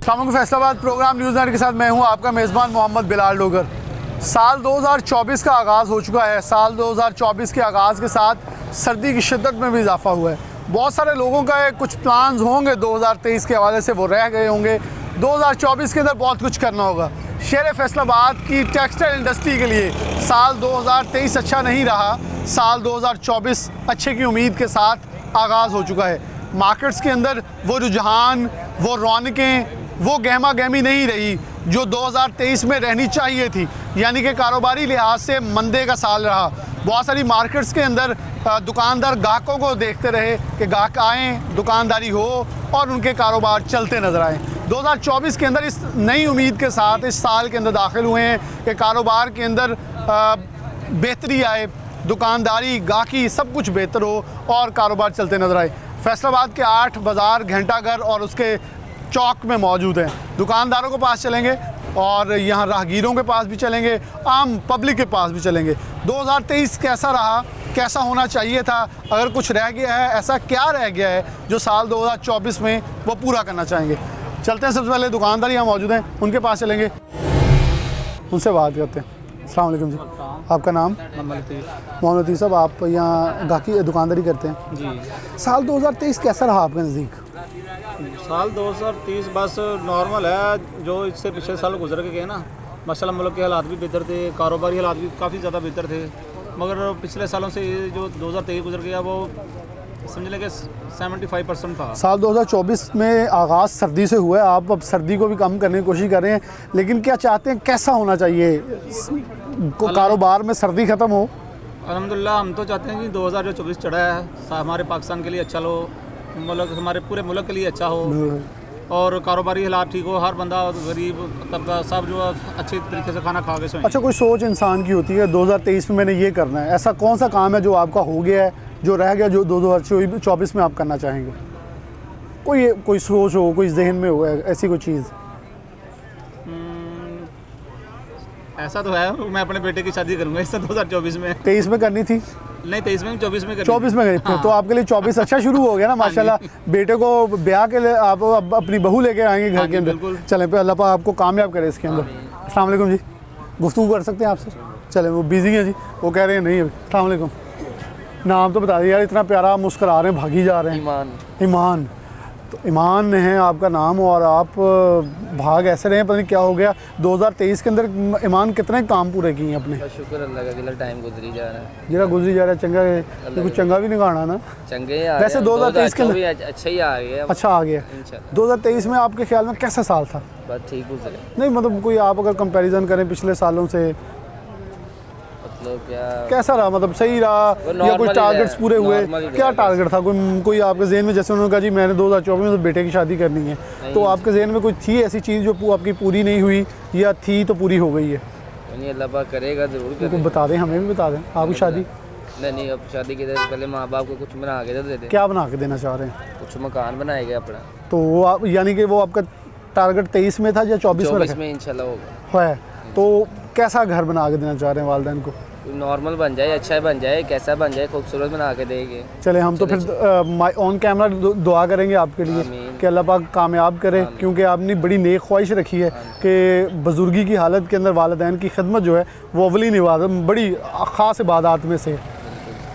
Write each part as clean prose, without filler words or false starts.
Faisalabad programme news night के साथ मैं हूं आपका मेज़बान मोहम्मद बिलाल डोगर। साल 2024 का आगाज़ हो चुका है। साल 2024 के आगाज़ के साथ सर्दी की शिद्दत में भी इजाफा हुआ है। बहुत सारे लोगों का कुछ प्लान्स होंगे 2023 के हवाले से, वो रह गए होंगे। 2024 के अंदर बहुत कुछ करना होगा। शहर फैसलाबाद की टेक्सटाइल इंडस्ट्री के लिए साल 2023 अच्छा नहीं रहा। साल 2024 अच्छे की उम्मीद के साथ आगाज़ हो चुका है। मार्केट्स के अंदर वो रुझान, वो रौनकें, वो गहमा गहमी नहीं रही जो 2023 में रहनी चाहिए थी। यानी कि कारोबारी लिहाज से मंदे का साल रहा। बहुत सारी मार्केट्स के अंदर दुकानदार ग्राहकों को देखते रहे कि ग्राहक आएँ, दुकानदारी हो और उनके कारोबार चलते नज़र आएँ। 2024 के अंदर इस नई उम्मीद के साथ इस साल के अंदर दाखिल हुए हैं कि कारोबार के अंदर बेहतरी आए, दुकानदारी, गाहकी सब कुछ बेहतर हो और कारोबार चलते नज़र आए। फैसलाबाद के 8 बाज़ार, घंटाघर और उसके चौक में मौजूद हैं। दुकानदारों के पास चलेंगे और यहाँ राहगीरों के पास भी चलेंगे, आम पब्लिक के पास भी चलेंगे। 2023 कैसा रहा, कैसा होना चाहिए था, अगर कुछ रह गया है, ऐसा क्या रह गया है जो साल 2024 में वो पूरा करना चाहेंगे। चलते हैं, सबसे पहले दुकानदार यहाँ मौजूद हैं, उनके पास चलेंगे, उनसे बात करते हैं। अस्सलाम वालेकुम जी, आपका नाम? मोहम्मद लतीफ़ साहब, आप यहाँ गाहकी दुकानदारी करते हैं जी। साल 2023 कैसा रहा आपके नज़दीक? साल 2030 बस नॉर्मल है। जो इससे पिछले साल गुजर के गए ना, माशाल्लाह मुल्क के हालात भी बेहतर थे, कारोबारी हालात भी काफ़ी ज़्यादा बेहतर थे। मगर पिछले सालों से ये जो 2023 गुजर गया वो समझ लें कि 75% था। साल 2024 में आगाज़ सर्दी से हुआ है। आप अब सर्दी को भी कम करने की कोशिश कर रहे हैं, लेकिन क्या चाहते हैं, कैसा होना चाहिए कारोबार में सर्दी ख़त्म हो? अल्हम्दुलिल्लाह हम तो चाहते हैं कि 2024 चढ़ा है हमारे पाकिस्तान के लिए अच्छा हो, मतलब हमारे पूरे मुल्क के लिए अच्छा हो और कारोबारी हालात ठीक हो, हर बंदा गरीब तबका सब जो अच्छे तरीके से खाना खा के सोए। अच्छा, कोई सोच इंसान की होती है 2023 में मैंने ये करना है, ऐसा कौन सा काम है जो आपका हो गया है, जो रह गया, जो 2024 में आप करना चाहेंगे? कोई सोच हो, कोई जहन में हो ऐसी कोई चीज़? ऐसा तो है, मैं अपने बेटे की शादी करूंगा इस 2024 में। 23 में करनी थी? नहीं, 23 में, 24 में 24 में गई। हाँ। तो आपके लिए 24 अच्छा शुरू हो गया ना माशाल्लाह। बेटे को ब्याह के लिए आप अपनी बहू लेके आएंगे घर के अंदर। चलें पे अल्लाह पाक आपको कामयाब करे इसके अंदर। अस्सलाम वालेकुम जी, गुफ्तगू कर सकते हैं आपसे? चलें, वो बिजी हैं जी, वो कह रहे हैं नहीं अभी। अस्सलाम वालेकुम, नाम तो बता दिए यार, इतना प्यारा मुस्कुरा रहे हैं, भागी जा रहे हैं। ईमान, तो ईमान है आपका नाम और आप भाग ऐसे रहे हैं, पता नहीं क्या हो गया। 2023 के अंदर ईमान कितने काम पूरे किए हैं अपने? शुक्र अल्लाह का, जिला टाइम गुजरी जा रहा है, जरा गुजरी जा रहा है। चंगा कुछ चंगा भी निकालना ना, चंगे वैसे 2023 के अंदर अच्छा ही आ गया। अच्छा आ गया। 2023 में आपके ख्याल में कैसा साल था? बस ठीक गुजरे। नहीं मतलब कोई आप अगर कंपैरिजन करें पिछले सालों से, मतलब कैसा रहा? मतलब सही रहा या कोई टारगेट्स पूरे हुए? क्या टारगेट था कोई आपके जहन में? जैसे उन्होंने कहा जी मैंने 2024 में तो बेटे की शादी करनी है, तो आपके जहन में कोई थी ऐसी चीज़ जो आपकी पूरी नहीं हुई या थी तो पूरी हो गई है? नहीं, अल्लाह पाक करेगा ज़रूर करेगा। बता दें, हमें भी बता दें। आपकी शादी? नहीं, अब शादी के पहले माँ बाप को कुछ बना के दे दें। क्या बना के देना चाह रहे हैं? कुछ मकान बनाएगा अपना। तो वो आप यानी कि वो आपका टारगेट 23 में था या 24 में इंशाल्लाह होगा। है? तो कैसा घर बना के देना चाह रहे हैं वालिदैन को? नॉर्मल बन जाए, अच्छा बन जाए, कैसा बन जाए, खूबसूरत बना के देंगे। चले, हम तो फिर ऑन कैमरा दुआ करेंगे आपके लिए कि अल्लाह पाक कामयाब करे, क्योंकि आपने बड़ी नेक ख्वाहिश रखी है कि बुजुर्गी की हालत के अंदर वालिदैन की खिदमत जो है वो अवली इबादत, बड़ी ख़ास इबादत में से।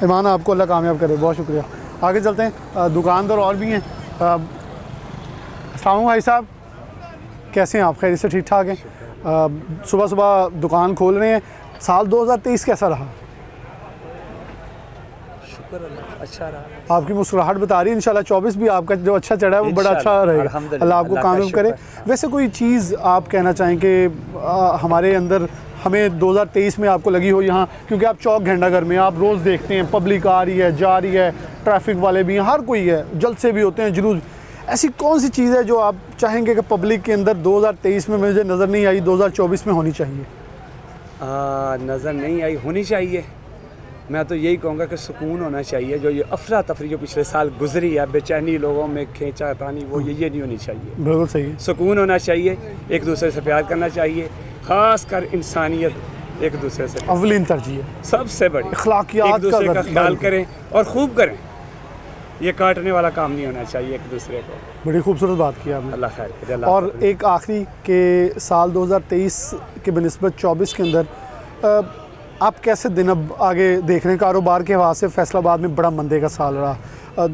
ईमान, आपको अल्लाह कामयाब करे, बहुत शुक्रिया। आगे चलते हैं, दुकानदार और भी हैं। अस्सलाम भाई साहब, कैसे हैं आप? खैर से ठीक ठाक हैं? सुबह सुबह दुकान खोल रहे हैं। साल 2023 कैसा रहा? शुक्र अल्लाह, अच्छा रहा। आपकी मुस्कुराहट बता रही है इंशाल्लाह 24 भी आपका जो अच्छा चढ़ा है वो बड़ा अच्छा रहेगा। अल्लाह आपको कामयाब करे। वैसे कोई चीज़ आप कहना चाहें कि हमारे अंदर, हमें 2023 में आपको लगी हो यहाँ, क्योंकि आप चौक घंटाघर में आप रोज़ देखते हैं पब्लिक आ रही है, जा रही है, ट्रैफिक वाले भी हैं, हर कोई है, जलसे भी होते हैं, जुलूस, ऐसी कौन सी चीज़ है जो आप चाहेंगे कि पब्लिक के अंदर 2023 में मुझे नज़र नहीं आई, 2024 में होनी चाहिए? नज़र नहीं आई, होनी चाहिए। मैं तो यही कहूँगा कि सुकून होना चाहिए। जो ये अफरा तफरी जो पिछले साल गुजरी है, बेचैनी लोगों में, खींचा तानी, वो ये नहीं होनी चाहिए। बिल्कुल सही। सुकून होना चाहिए, एक दूसरे से प्यार करना चाहिए, ख़ास कर इंसानियत एक दूसरे से अव्वलीन तरजीह है, सबसे बड़ी अखलाकियात एक दूसरे का ख्याल करें और खूब करें। ये काटने वाला काम नहीं होना चाहिए एक दूसरे को। बड़ी खूबसूरत बात की आपने। अल्लाह खैर करे, अल्लाह और करे। एक आखिरी के साल 2023 के बनस्बत 24 के अंदर आप कैसे दिन अब आगे देख रहे हैं? कारोबार के हवाले से फैसलाबाद में बड़ा मंदे का साल रहा,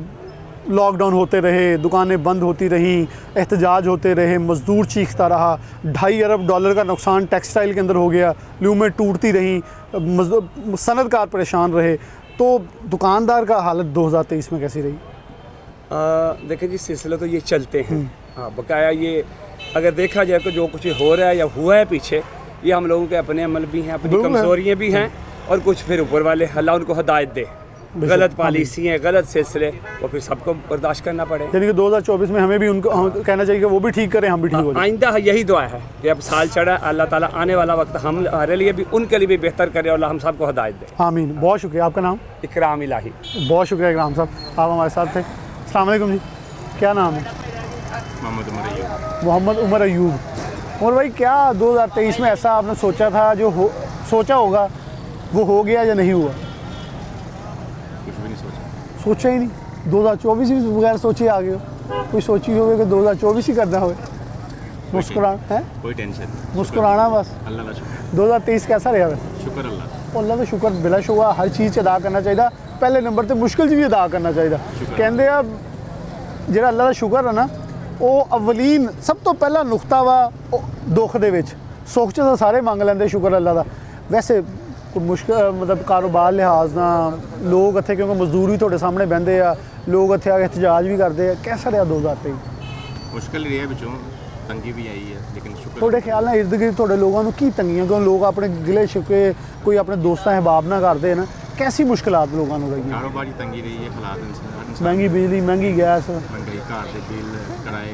लॉकडाउन होते रहे, दुकानें बंद होती रहीं, एहतजाज होते रहे, मज़दूर चीखता रहा, $2.5 अरब का नुकसान टेक्सटाइल के अंदर हो गया, लूमें टूटती रहीं, सनतकार परेशान रहे। तो दुकानदार का हालत 2023 में कैसी रही? देखिए जी, सिलसिले तो ये चलते हैं। हाँ, बकाया ये अगर देखा जाए तो जो कुछ हो रहा है या हुआ है पीछे, ये हम लोगों के अपने अमल भी हैं, अपनी बिल्कुल है। कमज़ोरियाँ भी हैं, और कुछ फिर ऊपर वाले अल्लाह उनको हिदायत दे। गलत पॉलिसी हैं, गलत सिलसिले, वो फिर सबको बर्दाश्त करना पड़े। यानी कि 2024 में हमें भी उनको कहना चाहिए कि वो भी ठीक करें, हम भी ठीक हो जाए। आइंदा यही दुआ है कि अब साल चढ़ा, अल्लाह ताला आने वाला वक्त हमारे लिए भी उनके लिए भी बेहतर करे, और अल्लाह हम सबको हिदायत दे। आमीन। बहुत शुक्रिया। आपका नाम? इकराम इलाही। बहुत शुक्रिया इकराम साहब, आप हमारे साथ थे। अस्सलाम वालेकुम जी, क्या नाम है? मोहम्मद उमर अयूब। उमर भाई, क्या 2023 में ऐसा आपने सोचा था जो सोचा होगा वो हो गया या नहीं हुआ? कुछ भी नहीं सोचा। सोचा ही नहीं। 2024 भी बगैर सोचे आ गए हो। कोई सोची होगी कि 2024 ही करना हो? मुस्कुराना है, कोई टेंशन नहीं, मुस्कुराना बस। अल्लाह का शुक्र। 2023 कैसा रहा वैसे? शुक्र अल्लाह। अल्लाह का शुक्र बिला शुबा हर चीज़ 'च अदा करना चाहिए। पहले नंबर तो मुश्किल भी अदा करना चाहिए। कहते आ ਜਿਹੜਾ अल्लाह का शुक्र है ना, वो अवलीन सब तो पहला नुकता वा दुख दे विच। सुख च तो सारे मंग लेंदे शुक्र अल्लाह का। वैसे कोई मुश्किल मतलब कारोबार लिहाज ना लोग इत्थे, क्योंकि मजदूर भी थोड़े सामने बहते आ, लोग इत्थे आके एहतजाज भी करते हैं, कैसा रहा 2023? मुश्किल रही है बिचों, तंगी भी आई है, लेकिन शुक्र। थोड़े ख्याल नाल इर्द गिर्द थोड़े लोगों को की तंगियां, क्यों लोग अपने गिले शिकवे कोई अपने दोस्तां अहबाब ना करते हैं ना, कैसी मुश्किलात लोगों को रही? कारोबार की तंगी रही है, हालात इंसान महंगी बिजली, महंगी गैस, महंगाई, घर के बिल, किराए,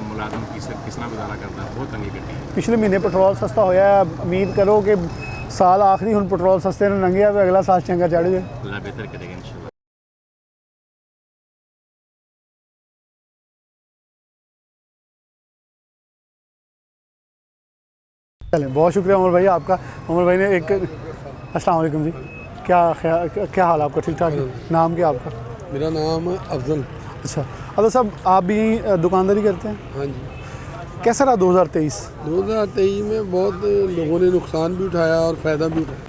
मुलाजम किस तरह गुजारा करता है, बहुत तंगी कटी है। पिछले महीने पेट्रोल सस्ता होया, उम्मीद करो कि साल आखिरी हुण पेट्रोल सस्ते ने लंघिया, अगला साल चंगा चढ़ जाए। अल्लाह बेहतर करेगा इंशाल्लाह। चलें, बहुत शुक्रिया उमर भाई आपका। उमर भाई ने एक अस्सलाम वालेकुम जी, क्या हाल आपका? ठीक ठाक है? नाम क्या आपका? मेरा नाम है अफजल। अच्छा अफजल साहब, आप भी दुकानदारी करते हैं? हाँ जी। कैसा रहा 2023? 2023 में बहुत लोगों ने नुकसान भी उठाया और फ़ायदा भी उठाया।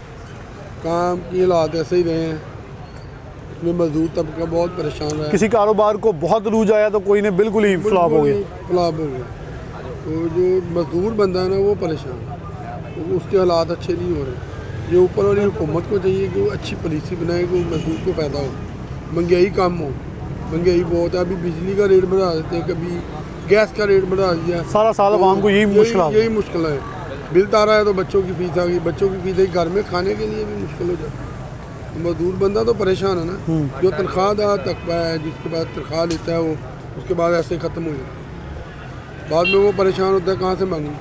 काम की हालात ऐसे ही रहे हैं, इसमें मजदूर तबका बहुत परेशान रहा है। किसी कारोबार को बहुत रूज आया तो कोई ने बिल्कुल ही फ्लॉप हो गया। फ्लॉप हो गया। तो जो मजदूर बंदा है ना, वो परेशान है, तो उसके हालात अच्छे नहीं हो रहे। ये ऊपर वाली हुकूमत को चाहिए कि वो अच्छी पॉलिसी बनाए कि मजदूर को फ़ायदा हो, महंगाई कम हो। महंगाई बहुत है, अभी बिजली का रेट बढ़ा देते हैं, कभी गैस का रेट बढ़ा दिया। सारा साल आवाम को यही मुश्किल यही मुश्किल है। बिल तारा है तो बच्चों की फीस आ गई, बच्चों की फीस आई, घर में खाने के लिए भी मुश्किल हो जाती है। तो मजदूर बंदा तो परेशान है ना, जो तनख्वाहदार तबका है, जिसके पास तनख्वाह लेता है, वो उसके बाद ऐसे ही ख़त्म हो जाता है। बाद में वो परेशान होता है, कहाँ से मांगूँ,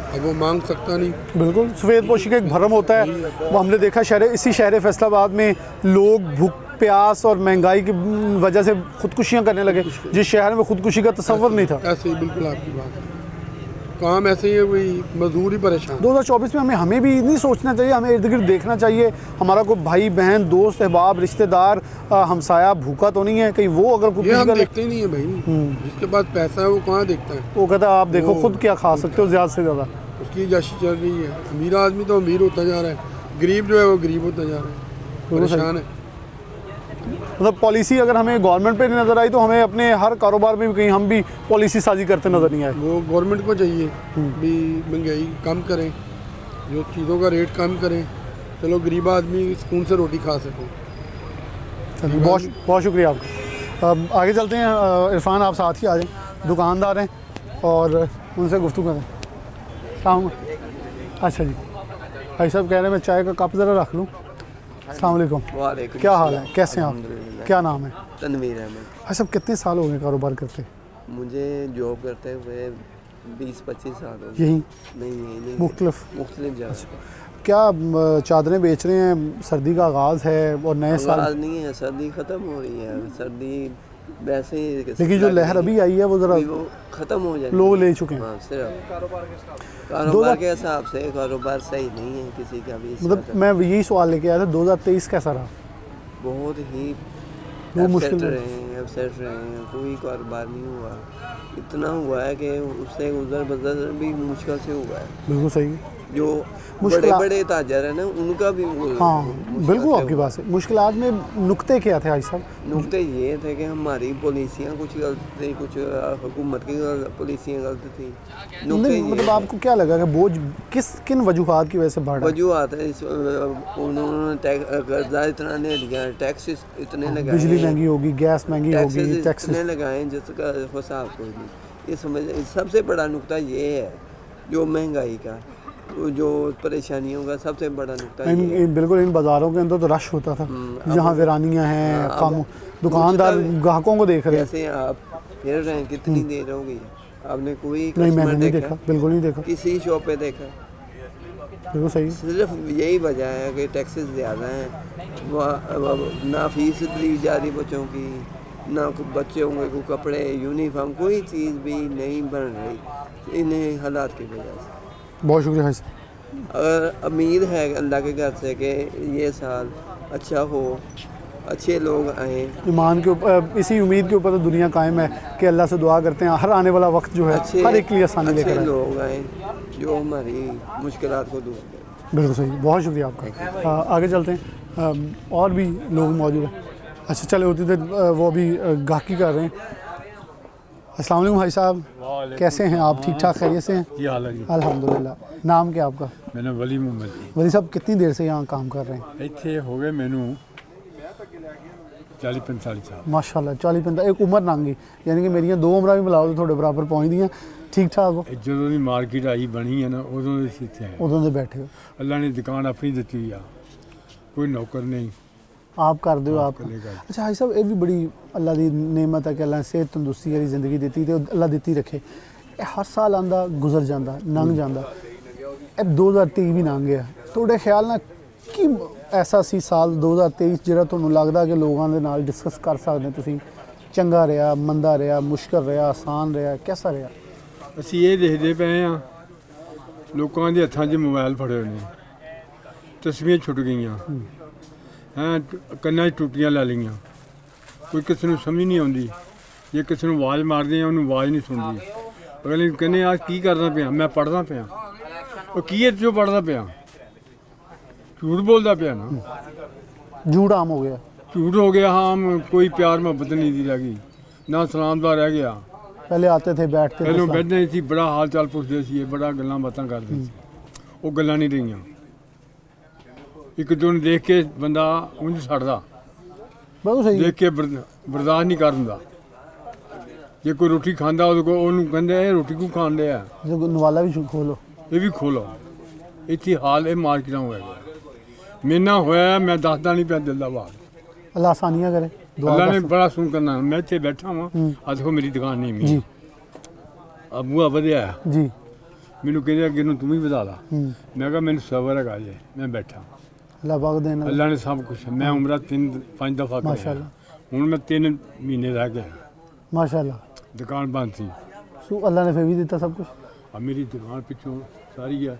अब वो मांग सकता नहीं। बिल्कुल, सफ़ेद पोशी का एक भरम होता है, वो हमने देखा इसी शहर फैसलाबाद में लोग भूख प्यास और महंगाई की वजह से खुदकुशियाँ करने लगे, जिस शहर में खुदकुशी का तस्वर नहीं था। ऐसे ही बिल्कुल आपकी बात है, काम ऐसे ही है, कोई मजदूर ही परेशान। 2024 में हमें भी नहीं सोचना चाहिए, हमें इर्द गिर्द देखना चाहिए हमारा कोई भाई बहन दोस्त अहबाब रिश्तेदार हमसाया भूखा तो नहीं है, कहीं वो अगर ये खुदकुशी हम कर ले। देखते ही नहीं है भाई, जिसके पास पैसा है वो कहाँ देखता है। वो कहता है आप देखो खुद क्या खा सकते हो ज़्यादा से ज़्यादा। उसकी जाशी चल रही है। अमीर आदमी तो अमीर होता जा रहा है, गरीब जो है वो गरीब होता जा रहा है, परेशान है। मतलब पॉलिसी अगर हमें गवर्नमेंट पे नहीं नज़र आई तो हमें अपने हर कारोबार में भी कहीं हम भी पॉलिसी साजी करते नज़र नहीं आए। वो गवर्नमेंट को चाहिए भी महंगाई कम करें, जो चीज़ों का रेट कम करें, चलो गरीब आदमी सुकून से रोटी खा सकें। चलिए, बहुत बहुत शुक्रिया आपका। अब आगे चलते हैं। इरफान आप साथ ही आ जाएँ, दुकानदार हैं और उनसे गुफ्तगू करें। सलाम। अच्छा जी, भाई साहब कह रहे हैं मैं चाय का कप ज़रा रख लूँ। अस्सलाम वालेकुम। वालेकुम क्या हाल है, कैसे हैं आप? अल्हम्दुलिल्लाह। क्या नाम है? तनवीर अहमद। भाई साहब कितने साल हो गए कारोबार करते? मुझे जॉब करते हुए 20-25 साल हो गए। यही नहीं मुख्तलिफ जगह। क्या चादरें बेच रहे हैं? सर्दी का आगाज़ है और नए साल आगाज़ नहीं है, सर्दी ख़त्म हो रही है। सर्दी वैसे ही, लेकिन जो लहर अभी आई है वो ज़रा वो ख़त्म हो जाएगी। लोग ले चुके हैं। हाँ, सिर्फ कारोबार के हिसाब से कारोबार सही नहीं है किसी का भी। मतलब मैं यही सवाल लेके आया था, 2023 कैसा रहा? बहुत ही वो मुश्किल रहे हैं, हैं, सेट रहे हैं, कोई कारोबार नहीं हुआ। इतना हुआ है कि उससे गुजर बसर भी मुश्किल से हुआ है। बिल्कुल सही है। जो मुश्किल- बड़े बड़े ताजर हैं ना, उनका भी हाँ बिल्कुल आपकी बात है। मुश्किलात में नुक्ते क्या थे हाजी साहब? नुकते ये थे कि हमारी पॉलिसियाँ कुछ गलत थी, कुछ हुकूमत की पॉलिसियाँ गलत थी। नुकते नहीं, ये मतलब आपको क्या लगा कि बोझ किन वजूहात की वजह से बढ़ रहा है? वजूहत है उन्होंने कर्जा इतना ले लिया, टैक्स इतने लगाए, बिजली महंगी होगी, गैस महंगी होगी, टैक्सेस टैक्सेस इतने लगाए जिसका हिसाब कोई नहीं। ये समझ, सबसे बड़ा नुकता ये है जो महंगाई का, जो परेशानियों का सबसे बड़ा नुकता ये है। बिल्कुल इन बाज़ारों के अंदर तो रश होता था, जहाँ वीरानियाँ हैं, काम दुकानदार ग्राहकों को देख रहे हैं। जैसे आप फिर रहे हैं, कितनी देर हो गई, आपने कोई नहीं कस्टमर मैंने नहीं देखा, बिल्कुल नहीं देखा। किसी शॉप पे देखा? बिल्कुल सही है। सिर्फ यही वजह है कि टैक्सेस ज़्यादा हैं, ना फीस दी जा रही बच्चों की, ना बच्चों को कपड़े, यूनिफॉर्म, कोई चीज़ भी नहीं बन रही इन्हें हालात की वजह से। बहुत शुक्रिया भाई साहब। अगर उम्मीद है अल्लाह के घर से कि ये साल अच्छा हो, अच्छे लोग आए, ईमान के ऊपर, इसी उम्मीद के ऊपर तो दुनिया कायम है कि अल्लाह से दुआ करते हैं हर आने वाला वक्त जो है अच्छे हर एक के लिए आसानी अच्छे लेकर आए। लोग आए जो हमारी मुश्किलात को दूर करें। बिल्कुल सही, बहुत शुक्रिया आपका। आगे चलते हैं, और भी लोग मौजूद हैं। अच्छा चले होती थे, वो भी गाहकी कर रहे हैं। अस्सलाम वालेकुम भाई साहब, कैसे हैं आप? ठीक ठाक खैरियत से हैं? ये हाल है जी। अल्हम्दुलिल्लाह। नाम क्या आपका? मैंने वली मोहम्मद जी वली साहब कितनी देर से यहाँ काम कर रहे हैं? ਇੱਥੇ ਹੋ ਗਏ ਮੈਨੂੰ 40-45 ਸਾਲ। माशाल्लाह 40-45, एक उम्र नांगी, यानी कि मेरियां दो उम्रां भी मिलाओ तो थोड़े बराबर पहुँचदियाँ। ठीक ठाक हो? ਇਹ ਜਦੋਂ ਦੀ ਮਾਰਕੀਟ ਆਈ ਬਣੀ ਹੈ ਨਾ, ਉਦੋਂ ਦੇ ਅਸੀਂ ਇੱਥੇ ਆਏ। उदों दे बैठे हो, ਅੱਲਾ ਨੇ ਦੁਕਾਨ ਆਪਣੀ ਦਿੱਤੀ ਆ, ਕੋਈ ਨੌਕਰ ਨਹੀਂ। आप कर दो आप। ਇਕੱਲੇ ਕਰ। अच्छा हाजी साहब, ये भी बड़ी अल्लाह की नेमत है कि अल्लाह ने सेहत तंदुरुस्ती वाली जिंदगी दी तो अल्लाह दी रखे। ये हर साल आंदा गुजर जाता, लंघ जाता, अब 2023 भी लंघ गया। थोड़े ख्याल ना कि ऐसा सी साल 2023 ਜਿਹੜਾ ਤੁਹਾਨੂੰ ਲੱਗਦਾ ਕਿ ਲੋਕਾਂ ਦੇ ਨਾਲ ਡਿਸਕਸ ਕਰ ਸਕਦੇ ਤੁਸੀਂ, ਚੰਗਾ ਰਿਹਾ, ਮੰਦਾ ਰਿਹਾ, ਮੁਸ਼ਕਲ ਰਿਹਾ, ਆਸਾਨ ਰਿਹਾ, ਕਿਹਦਾ ਰਿਹਾ? ਅਸੀਂ ਇਹ ਦੇਖਦੇ ਪਏ ਆ ਲੋਕਾਂ ਦੇ ਹੱਥਾਂ 'ਚ ਮੋਬਾਈਲ ਫੜੇ ਹੋਏ ਨੇ, ਤਸਵੀਰਾਂ ਛੁੱਟ ਗਈਆਂ ਹੈਂ, ਕੰਨਾਂ 'ਚ ਟੂਟੀਆਂ ਲੈ ਲਈਆਂ, ਕੋਈ ਕਿਸੇ ਨੂੰ ਸਮਝ ਨਹੀਂ ਆਉਂਦੀ। ਜੇ ਕਿਸੇ ਨੂੰ ਆਵਾਜ਼ ਮਾਰਦੇ ਆ ਉਹਨੂੰ ਆਵਾਜ਼ ਨਹੀਂ ਸੁਣਦੀ। ਅਗਲੇ ਨੂੰ ਕਹਿੰਦੇ ਆ ਕੀ ਕਰਦਾ ਪਿਆ? ਮੈਂ ਪੜ੍ਹਦਾ ਪਿਆ। ਉਹ ਕੀ ਹੈ ਜੋ ਪੜ੍ਹਦਾ ਪਿਆ? ਝੂਠ ਬੋਲਦਾ ਪਿਆ ਨਾ, झूठ आम हो गया। ਝੂਠ ਹੋ ਗਿਆ ਆਮ। ਕੋਈ ਪਿਆਰ ਮੁਹੱਬਤ ਨਹੀਂ ਦੀ ਰਹਿ ਗਈ, ਨਾ ਸਲਾਮ ਦਾ ਰਹਿ ਗਿਆ। पहले आते थे बैठते थे ਪਹਿਲੋਂ साथ। ਬੈਠਦੇ ਸੀ, ਬੜਾ ਹਾਲ ਚਾਲ ਪੁੱਛਦੇ ਸੀ, ਬੜਾ ਗੱਲਾਂ ਬਾਤਾਂ ਕਰਦੇ ਸੀ। ਉਹ ਗੱਲਾਂ ਨਹੀਂ ਰਹੀਆਂ। ਇੱਕ ਦੂਜੇ ਨੂੰ ਦੇਖ ਕੇ ਬੰਦਾ ਉਂਝ ਛੱਡਦਾ, बिल्कुल सही है। ਦੇਖ ਕੇ ਬਰਦਾਸ਼ਤ ਨਹੀਂ ਕਰ ਦਿੰਦਾ। ਜੇ ਕੋਈ ਰੋਟੀ ਖਾਂਦਾ ਉਹਦੇ ਕੋਲ, ਉਹਨੂੰ ਕਹਿੰਦੇ ਇਹ ਰੋਟੀ ਕਿਉਂ ਖਾਣ ਡਿਆ, जो नवाला भी खोलो। ਇਹ ਵੀ ਖੋਲੋ। ਇੱਥੇ ਹਾਲ ਇਹ ਮਾਰਕੀਟਾਂ ਹੋਇਆ ਗਿਆ। ਮੇਰੇ ਨਾਲ ਹੋਇਆ, ਮੈਂ ਦੱਸਦਾ ਨਹੀਂ ਪਿਆ ਦਿਲ ਦਾ ਬਾਤ। अल्लाह आसानियाँ करे, दुआ ਅੱਲਾ ਨੇ कर। ਬੜਾ ਸੁਣ ਕਰਨਾ। ਮੈਂ ਇੱਥੇ ਬੈਠਾ ਵਾਂ, ਆ ਦੇਖੋ ਮੇਰੀ ਦੁਕਾਨ ਨਹੀਂ जी ਮੇਰੀ ਬੂਹਾ ਵਧਿਆ। जी। ਮੈਨੂੰ ਕਹਿੰਦੇ ਅੱਗੇ ਨੂੰ ਤੂੰ ਵੀ ਵਧਾ ਲਾ। हम्म। ਮੈਂ ਕਿਹਾ ਮੈਨੂੰ ਸਬਰ ਹੈਗਾ ਜੇ, ਮੈਂ ਬੈਠਾ। अल्लाह पाक देना। ਅੱਲਾ ਨੇ ਸਭ ਕੁਛ। ਮੈਂ ਉਮਰਾ 3-5 ਦਫਾ ਕਰਿਆ। माशाल्लाह ਹੁਣ ਮੈਂ 3 ਮਹੀਨੇ ਰਹਿ ਗਿਆ, माशाल्लाह। ਦੁਕਾਨ ਬੰਦ ਸੀ। सू अल्लाह ने फिर भी दिता सब कुछ। ਆ ਮੇਰੀ ਦੁਕਾਨ ਪਿੱਛੋਂ ਸਾਰੀ ਆ।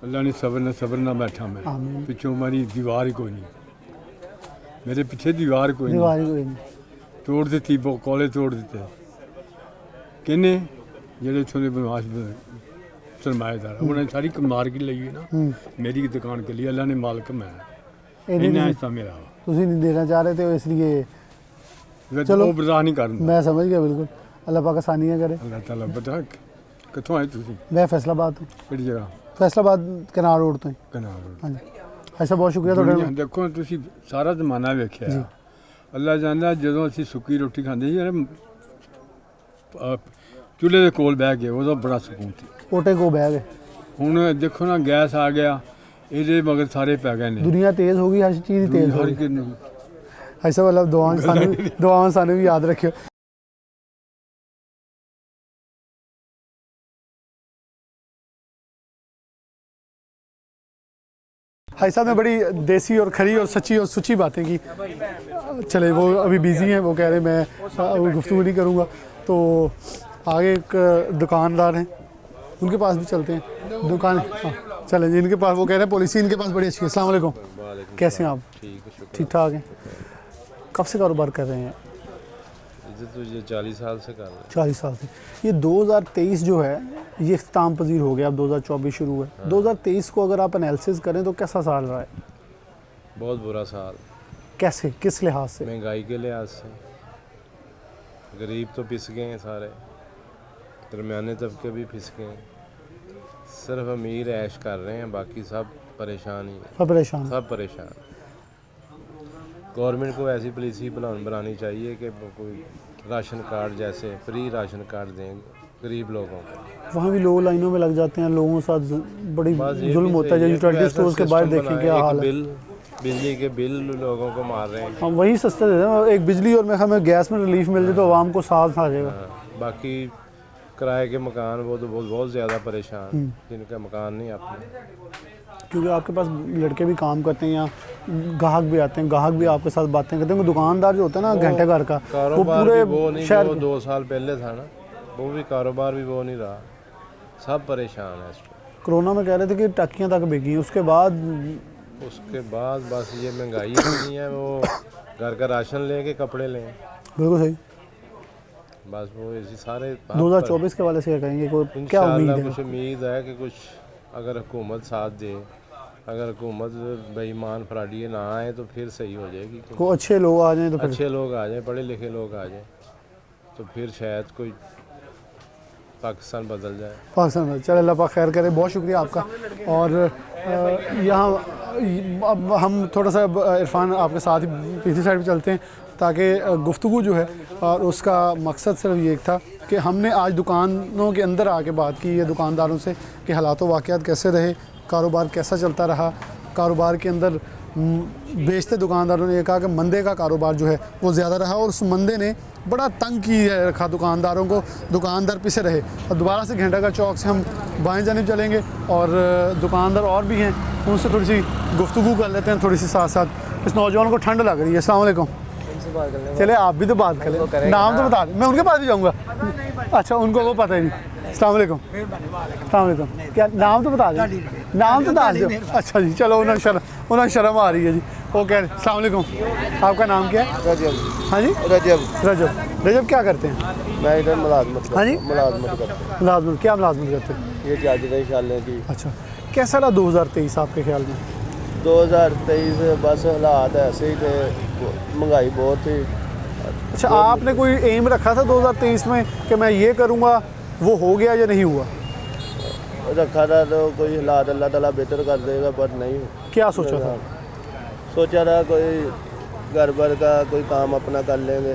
ਅੱਲਾ ਨੇ ਸਬਰ ਨਾਲ ਬੈਠਾ ਮੈਂ। आमीन। ਪਿੱਛੋਂ ਮੇਰੀ ਦੀਵਾਰ ਹੀ ਕੋਈ ਨਹੀਂ, ਮੇਰੇ ਪਿੱਛੇ ਦੀਵਾਰ ਕੋਈ ਨਹੀਂ। दीवार ही कोई नहीं। ਤੋੜ ਦਿੱਤੀ, ਕੋਲੇ ਤੋੜ ਦਿੱਤੇ। ਕਿਹਨੇ? ਜਿਹੜੇ ਇੱਥੋਂ ਦੇ ਬਦਮਾਸ਼ ਸਰਮਾਏਦਾਰ, ਉਹਨਾਂ ਨੇ ਸਾਰੀ ਮਾਰਕੀਟ ਲਈ ਹੋਈ ਨਾ। ਮੇਰੀ ਦੁਕਾਨ ਕੇ ਲਈ ਅੱਲਾ ਨੇ ਮਾਲਕ ਮੈਂ, ਇਹਦੇ ਇੰਨਾ ਲਈ ਹਿੱਸਾ ਮੇਰਾ ਵਾ। ਤੁਸੀਂ नहीं देना चाह रहे थे इसलिए ਫਿਰ ਚਲੋ। ਉਹ ਬਰਦਾਸ਼ਤ ਨਹੀਂ ਕਰਨ। मैं समझ गया बिल्कुल। अल्लाह पाक आसानियाँ करे। ਅੱਲਾਹ ਤਾਲਾ ਬਤਾ ਕਿੱਥੋਂ ਆਏ ਤੁਸੀਂ? मैं फैसलाबाद तो ਕਿਹੜੀ ਜਗ੍ਹਾ? फैसलाबाद कनाल रोड तो ही। ਕਨਾਲ हाँ जी ऐसा बहुत शुक्रिया ਦੁਨੀਆ ਤੁਹਾਡਾ। ਦੇਖੋ, ਤੁਸੀਂ ਸਾਰਾ ਜ਼ਮਾਨਾ ਵੇਖਿਆ। ਅੱਲਾ ਜਾਣਦਾ, ਜਦੋਂ ਅਸੀਂ ਸੁੱਕੀ ਰੋਟੀ ਖਾਂਦੇ ਸੀ ਯਾਰ, ਚੁੱਲ੍ਹੇ ਦੇ ਕੋਲ ਬਹਿ ਕੇ, ਉਦੋਂ ਬੜਾ ਸਕੂਨ ਸੀ। ओटे को बह गए। ਹੁਣ ਦੇਖੋ ਨਾ, ਗੈਸ ਆ ਗਿਆ, ਇਹਦੇ ਮਗਰ ਸਾਰੇ ਪੈ ਗਏ ਨੇ। दुनिया तेज़ होगी, हर चीज़ ही तेज़ हर होगी। किन्नू। ऐसा मतलब दुआएं सानू भी याद रखियो। भाई साहब ने बड़ी देसी और खरी और सच्ची और सुची बातें की। चले वो अभी बिज़ी हैं, वो कह रहे मैं गुफ्तगू नहीं करूँगा। तो आगे एक दुकानदार हैं, उनके पास भी चलते हैं। दुकान हाँ चले जी, इनके पास वो कह रहे हैं पॉलिसी इनके पास बड़ी अच्छी है। अस्सलाम वालेकुम, कैसे हैं आप? ठीक ठाक हैं। कब से कारोबार कर रहे हैं? बिजनेस तो ये 40 साल से कर रहे हैं। 40 साल से। ये 2023 जो है ये इख्तिताम पजीर हो गया, अब 2024 शुरू है। 2023 को अगर आप एनालिसिस करें तो कैसा साल रहा है? बहुत बुरा साल। कैसे, किस लिहाज से? महंगाई के लिहाज से गरीब तो पिस गए हैं सारे, दरमियाने तबके भी पिस गए हैं। सिर्फ अमीर ऐश कर रहे हैं, बाकी सब परेशान ही हैं। सब परेशान। सब परेशान। गवर्नमेंट को ऐसी पॉलिसी बनानी चाहिए कि कोई राशन कार्ड जैसे फ्री राशन कार्ड दें गरीब लोगों को। वहाँ भी लोग लाइनों में लग जाते हैं, लोगों के साथ बड़ी बस ये जुल्म भी होता है। जो ये कोई यूटिलिटी ऐसा स्टोर्स के बाहर सिस्टम देखें बनाए, क्या एक हाल है। बिजली के बिल लोगों को मार रहे हैं। हम वही सस्ते दे दें, एक बिजली और हमें गैस में रिलीफ मिल जाए तो आवाम को साथ आ जाएगा। बाकी किराए के मकान वो तो बहुत ज़्यादा परेशान, जिनका मकान नहीं अपने। क्योंकि आपके पास लड़के भी काम करते हैं, यहाँ गाहक भी आते हैं, गाहक भी आपके साथ बातें करते हैं। दुकानदार जो होता है ना घंटे घर का, वो कारोबार पूरे भी वो नहीं शहर जो 2 साल पहले था ना, वो भी कारोबार भी वो नहीं रहा। सब परेशान है इस पर। कोरोना में कह रहे थे कि टाकियाँ तक बिकी, उसके बाद बस ये महंगाई इतनी है, वो घर का राशन लें कि कपड़े लें, बिल्कुल सही। बस वो ऐसी सारे 2024 के वाले से क्या कहेंगे, कोई क्या उम्मीद है? कुछ उम्मीद है कि कुछ अगर हुकूमत साथ दे, अगर हुकूमत बेईमान फ्राडी ना आए तो फिर सही हो जाएगी। कोई अच्छे लोग आ जाएं तो फिर अच्छे लोग आ जाएं, पढ़े लिखे लोग आ जाएं तो फिर शायद कोई पाकिस्तान बदल जाए। पाकिस्तान में चल, अल्लाह पाक खैर करे। बहुत शुक्रिया आपका। और यहाँ अब हम थोड़ा सा इरफान आपके साथ ही पीछे साइड पे चलते हैं, ताकि गुफ्तगू जो है और उसका मकसद सिर्फ ये था कि हमने आज दुकानों के अंदर आके बात की है दुकानदारों से कि हालात वाक़यात कैसे रहे, कारोबार कैसा चलता रहा। कारोबार के अंदर बेचते दुकानदारों ने ये कहा कि मंदे का कारोबार जो है वो ज़्यादा रहा और उस मंदे ने बड़ा तंग किया रखा दुकानदारों को, दुकानदार पीछे रहे। और दोबारा से घंटा का चौक से हम बाएं जानिब चलेंगे और दुकानदार और भी हैं, उनसे थोड़ी सी गुफ्तगू कर लेते हैं थोड़ी सी साथ साथ। इस नौजवान को ठंड लग रही है। अस्सलाम वालेकुम। चले आप भी तो बात करें, नाम तो बता दें, मैं उनके पास भी जाऊँगा। अच्छा, उनको वो पता ही नहीं। अस्सलाम वालेकुम। अस्सलाम वालेकुम। क्या नाम तो बता दें, नाम तो बता दो। अच्छा जी, चलो उन्हें शर्म आ रही है जी। ओके, अस्सलाम वालेकुम। आपका नाम क्या है? रजब। हाँ जी, रजब क्या करते हैं? मैं इधर मुलाजमत। हाँ जी, मुलाजमत करता हूँ। मुलाजमत, क्या मुलाजमत करते हैं? ये जागीरें शालें की। अच्छा, कैसा रहा 2023 आपके ख्याल में? 2023 बस हालात ऐसे ही थे, महंगाई बहुत थी। अच्छा, आपने कोई एम रखा था 2023 में कि मैं ये करूँगा, वो हो गया या नहीं हुआ? रखा था तो कोई हालात अल्लाह ताला बेहतर कर देगा, पर नहीं। क्या सोचा था? सोचा था कोई घर भर का कोई काम अपना कर लेंगे,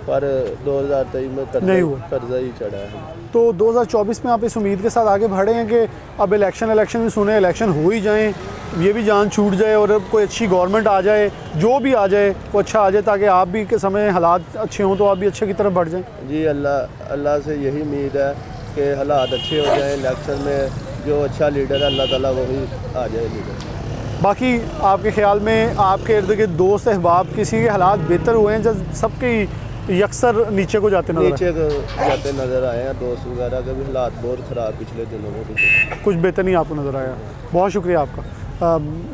पर 2023 में नहीं हुआ। कर्जा ही चढ़ा है। तो 2024 में आप इस उम्मीद के साथ आगे बढ़े हैं कि अब इलेक्शन भी सुने, इलेक्शन हो ही जाएं, ये भी जान छूट जाए और कोई अच्छी गवर्नमेंट आ जाए, जो भी आ जाए वो अच्छा आ जाए, ताकि आप भी के समय हालात अच्छे हों तो आप भी अच्छे की तरफ बढ़ जाएं? जी, अल्लाह से यही उम्मीद है कि हालात अच्छे हो जाएं, इलेक्शन में जो अच्छा लीडर है अल्लाह ताला वही आ जाए लीडर। बाकी आपके ख्याल में आपके इर्द गिर्द दोस्त अहबाब किसी के हालात बेहतर हुए हैं, जब सबके यकसर नीचे को जाते नजर नीचे को जाते नज़र आए हैं? दोस्त वगैरह के भी हालात बहुत ख़राब पिछले दिनों में भी। कुछ बेहतर नहीं आपको नज़र आया? बहुत शुक्रिया आपका।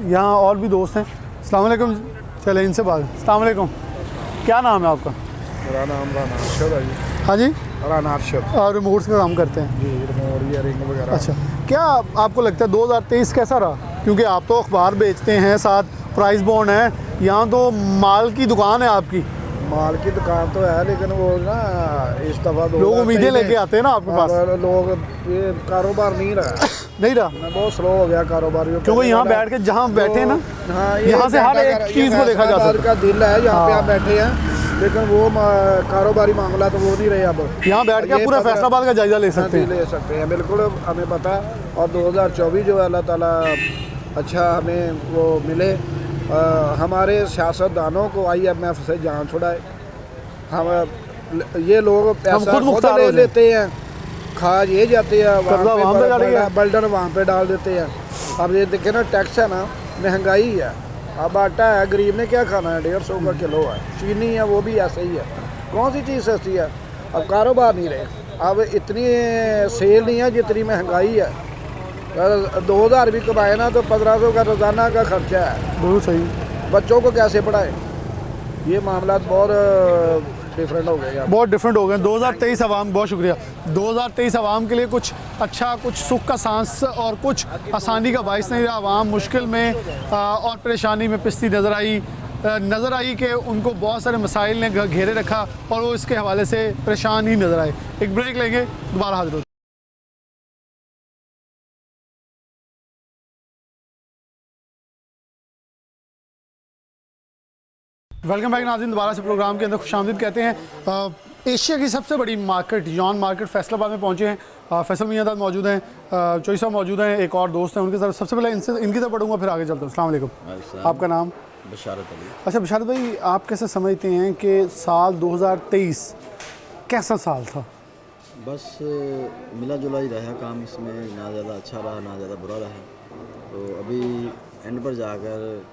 यहाँ और भी दोस्त हैं। अस्सलाम वालेकुम। चले इनसे बात। अस्सलाम वालेकुम। क्या नाम है आपका? मेरा नाम राना अरशद है जी। हाँ जी, राना अरशद। और रिमोट्स का काम करते हैं जी, रिमोट या रिंग वगैरह। अच्छा, क्या आपको लगता है 2023 कैसा रहा? क्योंकि आप तो अखबार बेचते हैं, साथ प्राइस बॉन्ड है, यहाँ तो माल की दुकान है आपकी। माल की दुकान तो है, लेकिन वो ना इस दफ़ा लोग उम्मीदें लेके आते हैं ना आपके पास। लोग ये कारोबार नहीं रहा नहीं रहा, बहुत स्लो हो गया कारोबार। क्योंकि यहाँ बैठ के जहाँ बैठे हैं ना, हाँ, यहाँ से हर एक चीज़ को देखा जा सकता है। का दिल है जहाँ पे आप बैठे हैं, लेकिन वो कारोबारी मामला तो वो नहीं रहे। अब यहाँ बैठ के पूरा फैसलाबाद का जायजा ले सकते हैं। ले सकते हैं, बिल्कुल हमें पता है। और 2024 जो है अल्लाह ताला अच्छा हमें वो मिले, हमारे सियासतदानों को IMF से जान छुड़ाए। हम ये लोग पैसा खुद ले लेते हैं, खा ये जाते हैं, बर्डन वहाँ पे डाल देते हैं। अब ये देखे ना, टैक्स है ना, महंगाई है। अब आटा है, गरीब ने क्या खाना है, 150 का किलो है। चीनी है, वो भी ऐसे ही है। कौन सी चीज़ सस्ती है? अब कारोबार नहीं रहे, अब इतनी सेल नहीं है जितनी महंगाई है। 2000 भी कमाए ना तो 1500 का रोज़ाना का खर्चा है। बिल्कुल सही। बच्चों को कैसे पढ़ाए? ये मामला बहुत डिफरेंट हो गए हैं। बहुत डिफरेंट हो गए 2023 आवाम, बहुत शुक्रिया। 2023 आवाम के लिए कुछ अच्छा, कुछ सुख का सांस और कुछ आसानी का बाइस नहीं रहा। आवाम मुश्किल में और परेशानी में पिसती नज़र आई कि उनको बहुत सारे मसाइल ने घेरे रखा और वो इसके हवाले से परेशान ही नज़र आए। एक ब्रेक लेंगे, दोबारा हाजिर होते हैं। वेलकम बैक नाज़रीन, दोबारा से प्रोग्राम के अंदर खुशामदीद कहते हैं। एशिया की सबसे बड़ी मार्केट यॉन मार्केट फैसलाबाद में पहुंचे हैं। फैसल मियाँदाद मौजूद हैं, चौधरी साहब मौजूद हैं, एक और दोस्त हैं उनके साथ। सबसे पहले इनकी तरफ बढ़ूँगा, फिर आगे चलता हूँ। अस्सलाम वालेकुम, आपका नाम? बशारत अली। अच्छा बशारत भाई, आप कैसे समझते हैं कि साल 2023 कैसा साल था? बस मिला जुला ही रहा काम इसमें, ना ज़्यादा अच्छा रहा ना ज़्यादा बुरा रहा। तो अभी एंड पर जाकर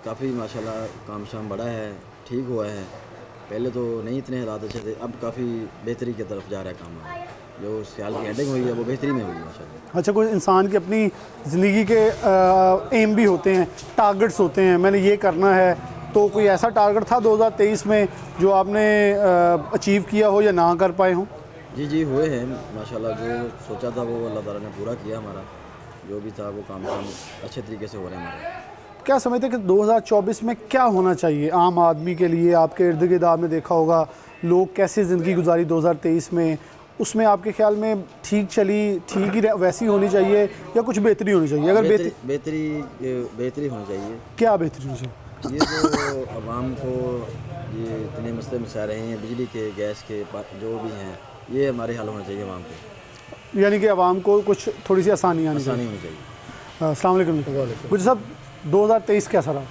काफ़ी माशाल्लाह काम शाम बढ़ा है, ठीक हुआ है। पहले तो नहीं इतने हालात अच्छे थे, अब काफ़ी बेहतरी की तरफ जा रहा है काम। जो साल की एंडिंग हुई है वो बेहतरी में हुई माशाल्लाह। अच्छा, कोई इंसान की अपनी ज़िंदगी के एम भी होते हैं, टारगेट्स होते हैं, मैंने ये करना है, तो कोई ऐसा टारगेट था 2023 में जो आपने अचीव किया हो या ना कर पाए हों? जी हुए हैं माशाल्लाह। जो सोचा था वो अल्लाह ताला ने पूरा किया हमारा। जो भी था वो काम अच्छे तरीके से हो रहे हैं हमारे। क्या समझते हैं कि 2024 में क्या होना चाहिए आम आदमी के लिए? आपके इर्द गिर्द आपने देखा होगा लोग कैसे ज़िंदगी गुजारी 2023 में, उसमें आपके ख्याल में ठीक चली, ठीक ही वैसी होनी चाहिए या कुछ बेहतरी होनी चाहिए? अगर बेहतरी होनी चाहिए। क्या बेहतरी होनी चाहिए? ये जो आवाम को ये इतने मसले मचा रहे हैं, बिजली के, गैस के, जो भी हैं, ये हमारे हल होना चाहिए आवाम को। यानी कि आवाम को कुछ थोड़ी सी आसानी होनी चाहिए। अस्सलाम वालेकुम। कुछ साहब 2023 कैसा रहा?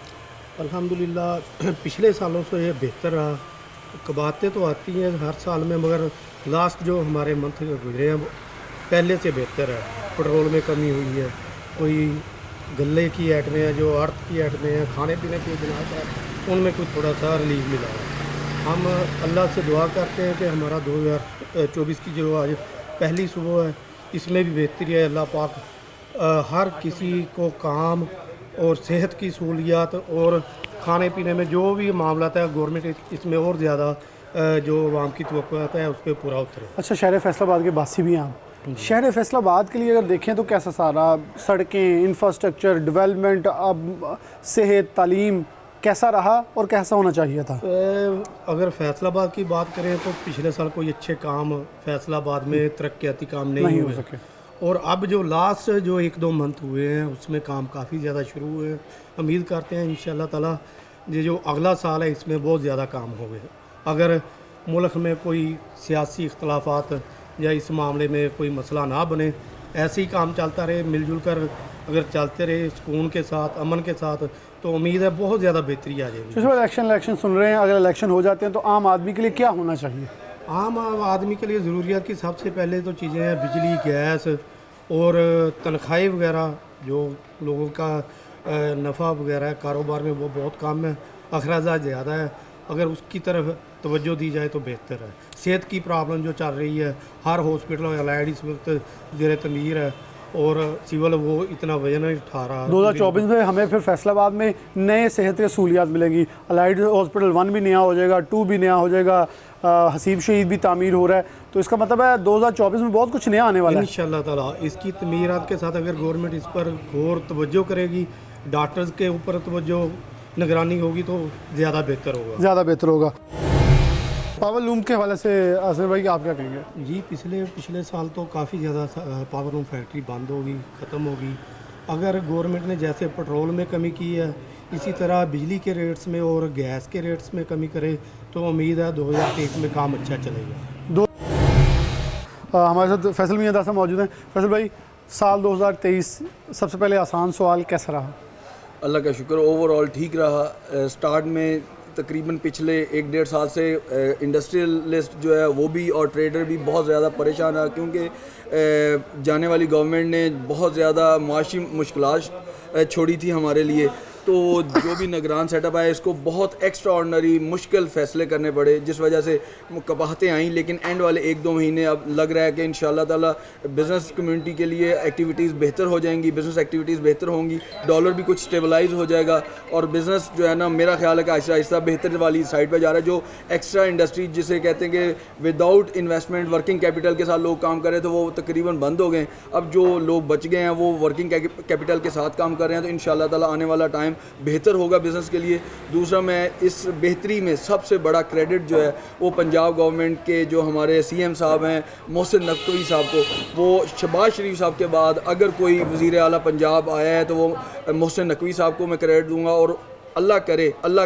अल्हम्दुलिल्लाह पिछले सालों से ये बेहतर रहा। बातें तो आती हैं हर साल में, मगर लास्ट जो हमारे मंथ गुजरे हैं पहले से बेहतर है। पेट्रोल में कमी हुई है, कोई गले की आइटमें हैं, जो अर्थ की आइटमें हैं, खाने पीने की जनाब है, उनमें कोई थोड़ा सा रिलीफ मिला है। हम अल्लाह से दुआ करते हैं कि हमारा 2024 की जो आज पहली सुबह है इसमें भी बेहतरी है। अल्लाह पाक हर किसी को काम और सेहत की सहूलियात और खाने पीने में जो भी मामला है, गवर्नमेंट इसमें और ज़्यादा जो आवाम की तवक्कुआत है उस पर पूरा उतरे। अच्छा, शहर फैसलाबाद के बासी भी हैं आप। शहर फैसलाबाद के लिए अगर देखें तो कैसा सारा सड़कें, इंफ्रास्ट्रक्चर, डेवलपमेंट, अब सेहत, तालीम कैसा रहा और कैसा होना चाहिए था? अगर फैसलाबाद की बात करें तो पिछले साल कोई अच्छे काम फैसलाबाद में तरक्याती काम नहीं हो सके, और अब जो लास्ट जो 1-2 मंथ हुए हैं उसमें काम काफ़ी ज़्यादा शुरू हुए हैं। उम्मीद करते हैं इंशाल्लाह ताला ये जो अगला साल है इसमें बहुत ज़्यादा काम हो गए। अगर मुल्क में कोई सियासी इख्तलाफात या इस मामले में कोई मसला ना बने, ऐसे ही काम चलता रहे, मिलजुल कर अगर चलते रहे सुकून के साथ, अमन के साथ, तो उम्मीद है बहुत ज़्यादा बेहतरी आ जाएगी। इलेक्शन सुन रहे हैं, अगर इलेक्शन हो जाते हैं तो आम आदमी के लिए क्या होना चाहिए? आम आदमी के लिए ज़रूरियात की सबसे पहले तो चीज़ें हैं बिजली, गैस और तनख्वाहें वगैरह, जो लोगों का नफ़ा वगैरह है कारोबार में वो बहुत कम है, अखराजात ज़्यादा है। अगर उसकी तरफ तवज्जो दी जाए तो बेहतर है। सेहत की प्रॉब्लम जो चल रही है, हर हॉस्पिटल में एलाइड इस वक्त ज़ेर तमीर है और सिविल वो इतना वजन नहीं उठा रहा। 2024 में हमें फिर फैसलाबाद में नए सेहत की सहूलियात मिलेंगी। अलाइड हॉस्पिटल 1 भी नया हो जाएगा, 2 भी नया हो जाएगा, हसीब शहीद भी तामीर हो रहा है, तो इसका मतलब है 2024 में बहुत कुछ नया आने वाला है इंशाअल्लाह ताला। इसकी तमीरात के साथ अगर गवर्नमेंट इस पर गौर तवज्जो करेगी, डॉक्टर्स के ऊपर तवज्जो निगरानी होगी तो ज़्यादा बेहतर होगा। पावर लूम के हवाले से आसिफ भाई आप क्या कहेंगे? जी पिछले साल तो काफ़ी ज़्यादा पावर लूम फैक्ट्री बंद होगी, ख़त्म होगी। अगर गवर्नमेंट ने जैसे पेट्रोल में कमी की है, इसी तरह बिजली के रेट्स में और गैस के रेट्स में कमी करे तो उम्मीद है 2023 में काम अच्छा चलेगा। हमारे साथ फैसल मियाँदाद साहब मौजूद हैं। फैसल भाई, साल 2023 सबसे पहले आसान सवाल, कैसा रहा? अल्लाह का शुक्र, ओवरऑल ठीक रहा। स्टार्ट में तकरीबन पिछले 1-1.5 साल से इंडस्ट्रियलिस्ट जो है वो भी और ट्रेडर भी बहुत ज़्यादा परेशान है, क्योंकि जाने वाली गवर्नमेंट ने बहुत ज़्यादा माशी मुश्किलात छोड़ी थी हमारे लिए। तो जो भी निगरान सेटअप आया इसको बहुत एक्स्ट्रा ऑर्डनरी मुश्किल फ़ैसले करने पड़े, जिस वजह से कबाहतें आई। लेकिन एंड वाले 1-2 महीने अब लग रहा है कि इंशाल्लाह ताला बिज़नेस कम्युनिटी के लिए एक्टिविटीज़ बेहतर हो जाएंगी, बिज़नेस एक्टिविटीज़ बेहतर होंगी, डॉलर भी कुछ स्टेबलाइज हो जाएगा और बिज़नेस जो है ना, मेरा ख्याल है कि आहिस्ता आहिस्ता बेहतर वाली साइड पर जा रहा है। जो एक्स्ट्रा इंडस्ट्री जिसे कहते हैं कि विदाउट इन्वेस्टमेंट वर्किंग कैपिटल के साथ लोग काम कर रहे थे, वो तकरीबन बंद हो गए। अब जो लोग बच गए हैं वो वर्किंग कैपिटल के साथ काम कर रहे हैं, तो इंशाल्लाह ताला आने वाला टाइम बेहतर होगा बिज़नेस के लिए। दूसरा, मैं इस बेहतरी में सबसे बड़ा क्रेडिट जो है वो पंजाब गवर्नमेंट के जो हमारे CM साहब हैं मोहसिन नकवी साहब को, वो शहबाज शरीफ साहब के बाद अगर कोई वज़ीर आला पंजाब आया है तो वो मोहसिन नकवी साहब को मैं क्रेडिट दूँगा। और अल्लाह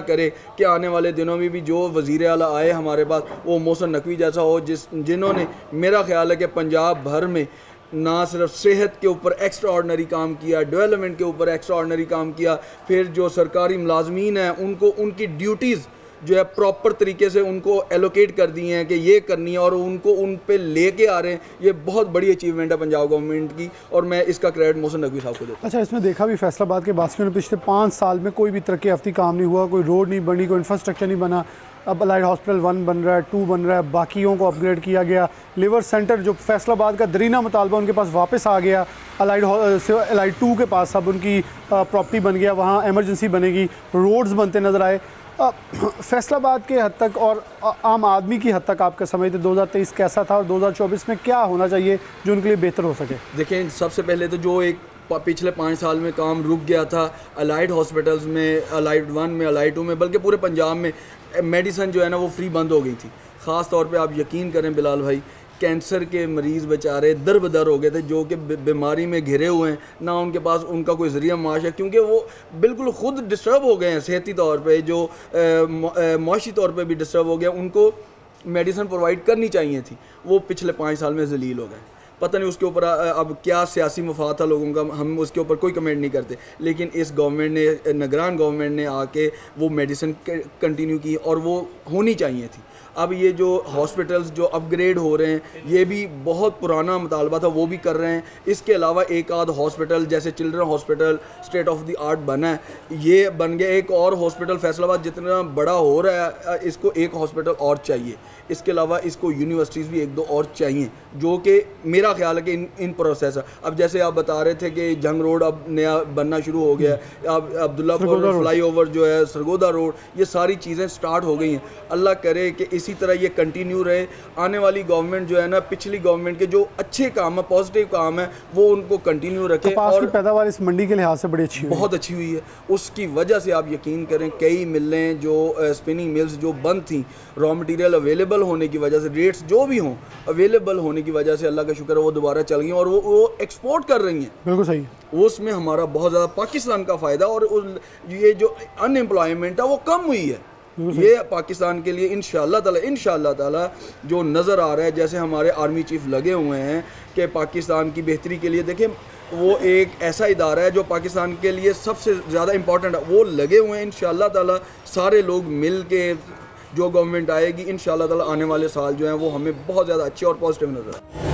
करे कि आने वाले दिनों में भी जो वज़ीर आला आए हमारे पास वो मोहसिन नकवी जैसा हो, जिन्होंने मेरा ख्याल है कि पंजाब भर में ना सिर्फ सेहत के ऊपर एक्स्ट्रा ऑर्डनरी काम किया, डेवलपमेंट के ऊपर एक्स्ट्रा ऑर्डनरी काम किया, फिर जो सरकारी मुलाजमीन हैं उनको उनकी ड्यूटीज़ जो है प्रॉपर तरीके से उनको एलोकेट कर दी हैं कि ये करनी है और उनको उन पे लेके आ रहे हैं। ये बहुत बड़ी अचीवमेंट है पंजाब गवर्नमेंट की और मैं इसका क्रेडिट मोहसिन नकवी साहब को देता हूँ। अच्छा, इसमें देखा भी फैसलाबाद के बासियों ने पिछले 5 साल में कोई भी तरक्की याफ्ती काम नहीं हुआ, कोई रोड नहीं बनी, कोई इंफ्रास्ट्रक्चर नहीं बना। अब अलाइड हॉस्पिटल 1 बन रहा है, 2 बन रहा है, बाकियों को अपग्रेड किया गया। लिवर सेंटर जो फैसलाबाद का दरीना मुतालबा उनके पास वापस आ गया, अलाइड 2 के पास अब उनकी प्रॉपर्टी बन गया, वहाँ एमरजेंसी बनेगी, रोड्स बनते नज़र आए। फैसलाबाद के हद तक और आम आदमी की हद तक आपके समझते 2023 कैसा था और 2024 में क्या होना चाहिए जो उनके लिए बेहतर हो सके? देखें, सबसे पहले तो जो एक पिछले 5 साल में काम रुक गया था अलाइड हॉस्पिटल्स में, अलाइड 1 में, अलाइड 2 में, बल्कि पूरे पंजाब में मेडिसन जो है ना वो फ्री बंद हो गई थी। ख़ास तौर पे आप यकीन करें बिलाल भाई, कैंसर के मरीज़ बेचारे दर बदर हो गए थे जो कि बीमारी में घिरे हुए हैं, ना उनके पास उनका कोई ज़रिया माश है, क्योंकि वो बिल्कुल ख़ुद डिस्टर्ब हो गए हैं सेहती तौर पे, जो माशी तौर पे भी डिस्टर्ब हो गए। उनको मेडिसिन प्रोवाइड करनी चाहिए थी, वो पिछले 5 साल में जलील हो गए। पता नहीं उसके ऊपर अब क्या सियासी मफाद था लोगों का, हम उसके ऊपर कोई कमेंट नहीं करते। लेकिन इस गवर्नमेंट ने, निगरान गवर्नमेंट ने आके वो मेडिसिन कंटिन्यू की और वो होनी चाहिए थी। अब ये जो हॉस्पिटल्स जो अपग्रेड हो रहे हैं, ये भी बहुत पुराना मुतालबा था, वो भी कर रहे हैं। इसके अलावा एक आध हॉस्पिटल जैसे children hospital state of the art बना है, ये बन गया। एक और हॉस्पिटल फैसलाबाद जितना बड़ा हो रहा है, इसको एक हॉस्पिटल और चाहिए। इसके अलावा इसको यूनिवर्सिटीज़ भी 1-2 और चाहिए, जो कि मेरा ख्याल है कि इन प्रोसेस है। अब जैसे आप बता रहे थे कि जंग रोड अब नया बनना शुरू हो गया है, अब अब्दुल्लापुर फ्लाईओवर जो है, सरगोदा रोड, ये सारी चीज़ें स्टार्ट हो गई हैं। अल्लाह करे कि इसी तरह ये कंटिन्यू रहे। आने वाली गवर्नमेंट जो है ना, पिछली गवर्नमेंट के जो अच्छे काम है, पॉजिटिव काम है, वो उनको कंटिन्यू रखे। और पैदावार इस मंडी के लिहाज से बड़ी अच्छी हुई, बहुत अच्छी हुई है। उसकी वजह से आप यकीन करें कई मिलें जो स्पिनिंग मिल्स जो बंद थी, रॉ मटेरियल अवेलेबल होने की वजह से, रेट्स जो भी हों अवेलेबल होने की वजह से अल्लाह का शुक्र है वो दोबारा चल गई और वो एक्सपोर्ट कर रही हैं। बिल्कुल सही। उसमें हमारा बहुत ज़्यादा पाकिस्तान का फ़ायदा और ये जो अनएम्प्लॉयमेंट है वो कम हुई है। ये पाकिस्तान के लिए इंशाअल्लाह ताला जो नज़र आ रहा है, जैसे हमारे आर्मी चीफ लगे हुए हैं कि पाकिस्तान की बेहतरी के लिए, देखें वो एक ऐसा इदारा है जो पाकिस्तान के लिए सबसे ज़्यादा इम्पॉर्टेंट है, वो लगे हुए हैं। इंशाअल्लाह ताला सारे लोग मिल के जो गवर्नमेंट आएगी, इंशाअल्लाह ताला आने वाले साल जो हैं वो हमें बहुत ज़्यादा अच्छे और पॉजिटिव नज़र आए।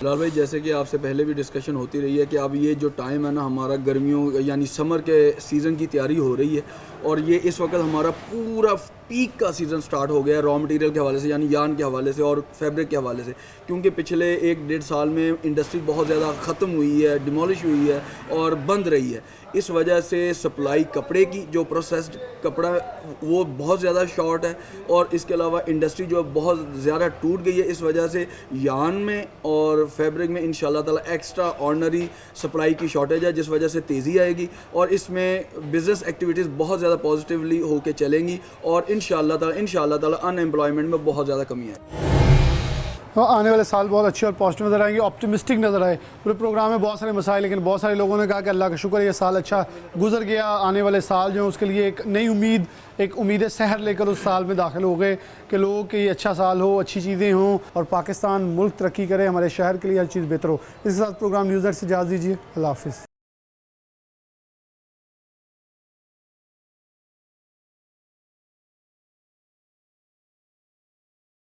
लाल भाई, जैसे कि आपसे पहले भी डिस्कशन होती रही है कि अब ये जो टाइम है ना, हमारा गर्मियों यानी समर के सीज़न की तैयारी हो रही है और ये इस वक्त हमारा पूरा पीक का सीज़न स्टार्ट हो गया है रॉ मटेरियल के हवाले से, यानी यान के हवाले से और फैब्रिक के हवाले से। क्योंकि पिछले 1-1.5 साल में इंडस्ट्री बहुत ज़्यादा ख़त्म हुई है, डिमोलिश हुई है और बंद रही है। इस वजह से सप्लाई कपड़े की, जो प्रोसेस्ड कपड़ा वो बहुत ज़्यादा शॉर्ट है और इसके अलावा इंडस्ट्री जो बहुत ज़्यादा टूट गई है। इस वजह से यान में और फैब्रिक में इंशाल्लाह ताला एक्स्ट्रा ऑर्डनरी सप्लाई की शॉर्टेज है, जिस वजह से तेज़ी आएगी और इसमें बिज़नेस एक्टिविटीज़ बहुत ज़्यादा पॉजिटिवली होके चलेंगी और इंशाल्लाह ताला अनएम्प्लॉयमेंट में बहुत ज़्यादा कमी है। हाँ, आने वाले साल बहुत अच्छे और पॉजिटिव नज़र आएंगे, ऑप्टिमिस्टिक नज़र आए। पूरे प्रोग्राम में बहुत सारे मसाइल, लेकिन बहुत सारे लोगों ने कहा कि अल्लाह का शुक्र ये साल अच्छा गुजर गया। आने वाले साल जो है उसके लिए एक नई उम्मीद, एक उम्मीद सहर लेकर उस साल में दाखिल हो गए कि लोगों के ये अच्छा साल हो, अच्छी चीज़ें हों और पाकिस्तान मुल्क तरक्की करे, हमारे शहर के लिए हर चीज़ बेहतर हो। इसके साथ प्रोग्राम न्यूज़ नेट से इजाज़त दीजिए। अल्लाह हाफ़िज़।